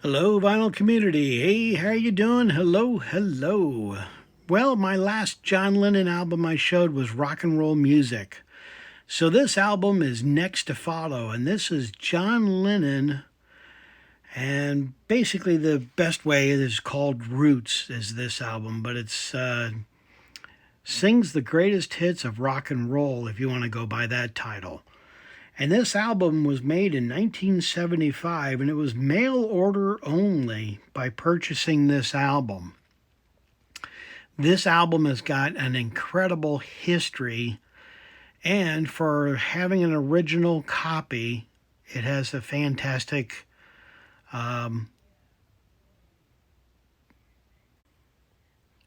Hello, vinyl community. Hey, how you doing? Hello. Well, my last John Lennon album I showed was rock and roll music. So this album is next to follow, and this is John Lennon. And basically, the best way is called Roots, is this album, but it's sings the greatest hits of rock and roll, if you want to go by that title. And this album was made in 1975, and it was mail order only by purchasing this album. This album has got an incredible history, and for having an original copy, it has a fantastic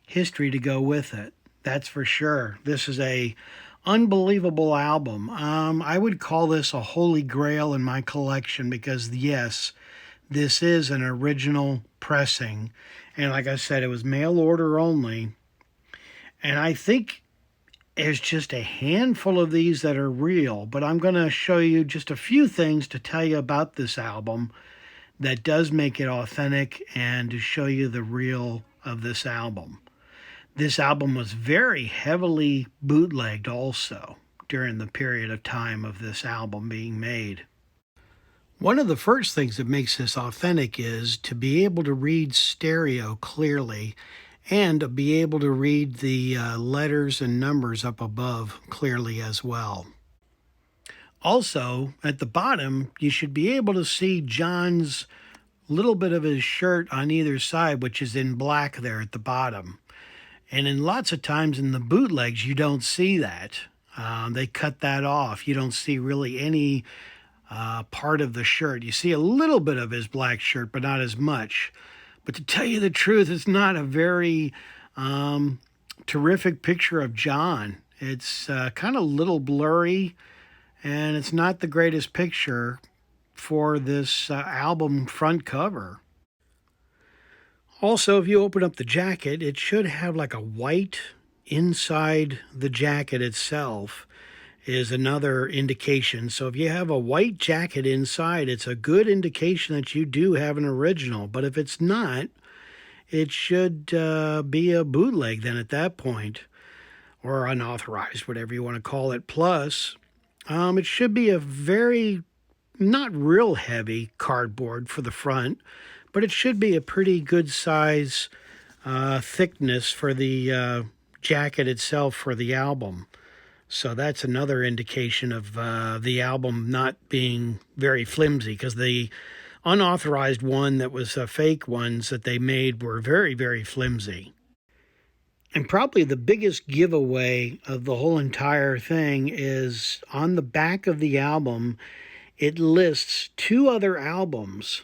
history to go with it. That's for sure. This is a unbelievable album. I would call this a holy grail in my collection because, yes, this is an original pressing. And like I said, it was mail order only. And I think there's just a handful of these that are real. But I'm going to show you just a few things to tell you about this album that does make it authentic and to show you the real of this album. This album was very heavily bootlegged also during the period of time of this album being made. One of the first things that makes this authentic is to be able to read stereo clearly and to be able to read the letters and numbers up above clearly as well. Also, at the bottom, you should be able to see John's little bit of his shirt on either side, which is in black there at the bottom. And in lots of times in the bootlegs, you don't see that. They cut that off. You don't see really any part of the shirt. You see a little bit of his black shirt, but not as much. But to tell you the truth, it's not a very terrific picture of John. It's kind of a little blurry, and it's not the greatest picture for this album front cover. Also, if you open up the jacket, it should have like a white inside the jacket itself is another indication. So if you have a white jacket inside, it's a good indication that you do have an original. But if it's not, it should be a bootleg then at that point, or unauthorized, whatever you want to call it. Plus, it should be a very, not real heavy cardboard for the front, but it should be a pretty good size thickness for the jacket itself for the album. So that's another indication of the album not being very flimsy, because the unauthorized one that was fake ones that they made were very, very flimsy. And probably the biggest giveaway of the whole entire thing is on the back of the album, it lists two other albums.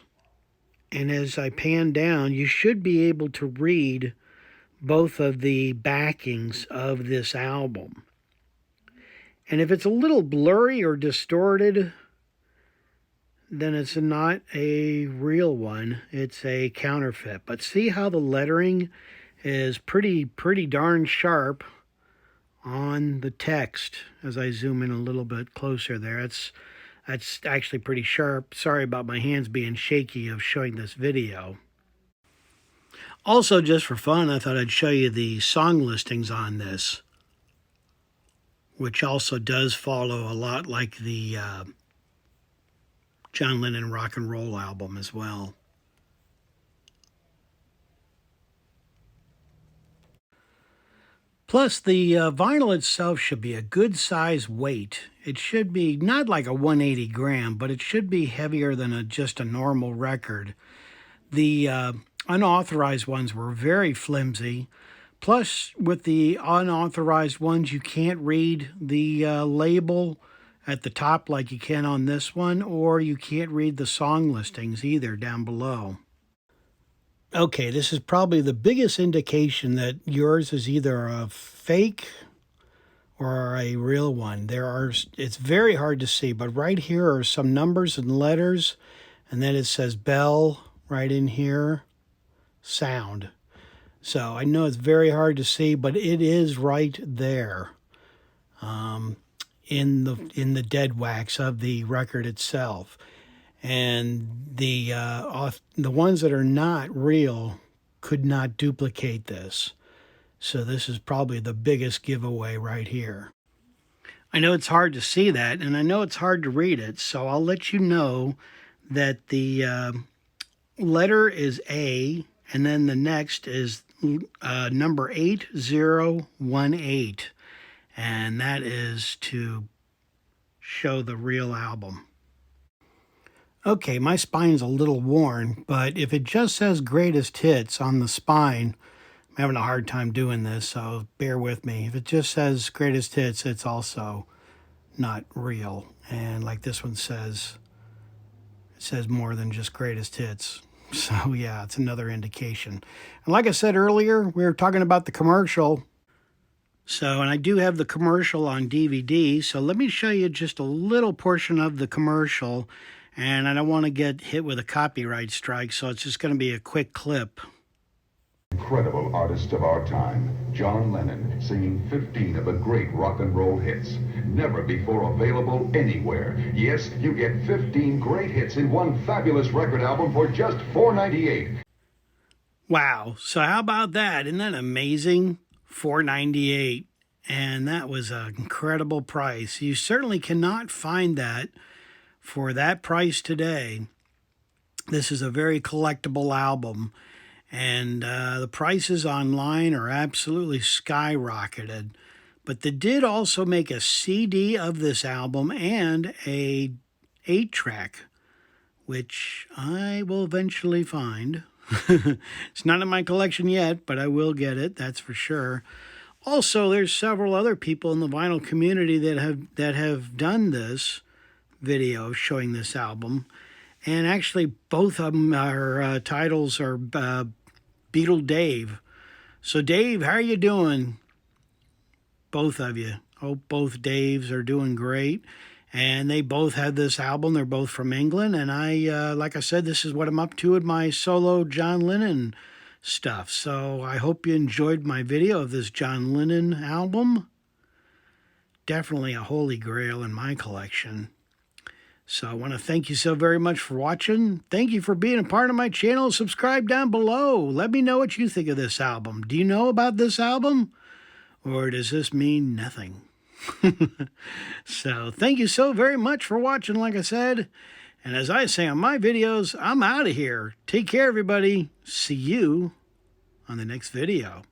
And as I pan down, you should be able to read both of the backings of this album. And if it's a little blurry or distorted, then it's not a real one. It's a counterfeit. But see how the lettering is pretty darn sharp on the text. As I zoom in a little bit closer there, that's actually pretty sharp. Sorry about my hands being shaky of showing this video. Also, just for fun, I thought I'd show you the song listings on this, which also does follow a lot like the John Lennon rock and roll album as well. Plus, the vinyl itself should be a good size weight. It should be not like a 180 gram, but it should be heavier than just a normal record. The unauthorized ones were very flimsy. Plus, with the unauthorized ones, you can't read the label at the top like you can on this one, or you can't read the song listings either down below. Okay, this is probably the biggest indication that yours is either a fake or a real one. It's very hard to see, but right here are some numbers and letters, and then it says bell right in here, sound. So I know it's very hard to see, but it is right there in the dead wax of the record itself. and the ones that are not real could not duplicate this. So this is probably the biggest giveaway right here. I know it's hard to see that, and I know it's hard to read it, so I'll let you know that the letter is A, and then the next is number 8018, and that is to show the real album. Okay, my spine's a little worn, but if it just says greatest hits on the spine, I'm having a hard time doing this, so bear with me. If it just says greatest hits, it's also not real. And like this one says, it says more than just greatest hits. So yeah, it's another indication. And like I said earlier, we were talking about the commercial. So, and I do have the commercial on DVD, so let me show you just a little portion of the commercial. And I don't want to get hit with a copyright strike, so it's just going to be a quick clip. Incredible artist of our time, John Lennon, singing 15 of the great rock and roll hits, never before available anywhere. Yes, you get 15 great hits in one fabulous record album for just $4.98. Wow, so how about that? Isn't that amazing? $4.98, and that was an incredible price. You certainly cannot find that for that price today. This is a very collectible album, and the prices online are absolutely skyrocketed. But they did also make a CD of this album and a 8-track, which I will eventually find. It's not in my collection yet, but I will get it, that's for sure. Also, there's several other people in the vinyl community that have done this video showing this album, and actually both of them are titles are Beatle Dave. So Dave, how are you doing? Both of you. Hope both Daves are doing great. And they both had this album. They're both from England. And I, like I said, this is what I'm up to with my solo John Lennon stuff. So I hope you enjoyed my video of this John Lennon album. Definitely a holy grail in my collection. So I want to thank you so very much for watching. Thank you for being a part of my channel. Subscribe down below. Let me know what you think of this album. Do you know about this album? Or does this mean nothing? So thank you so very much for watching, like I said. And as I say on my videos, I'm out of here. Take care, everybody. See you on the next video.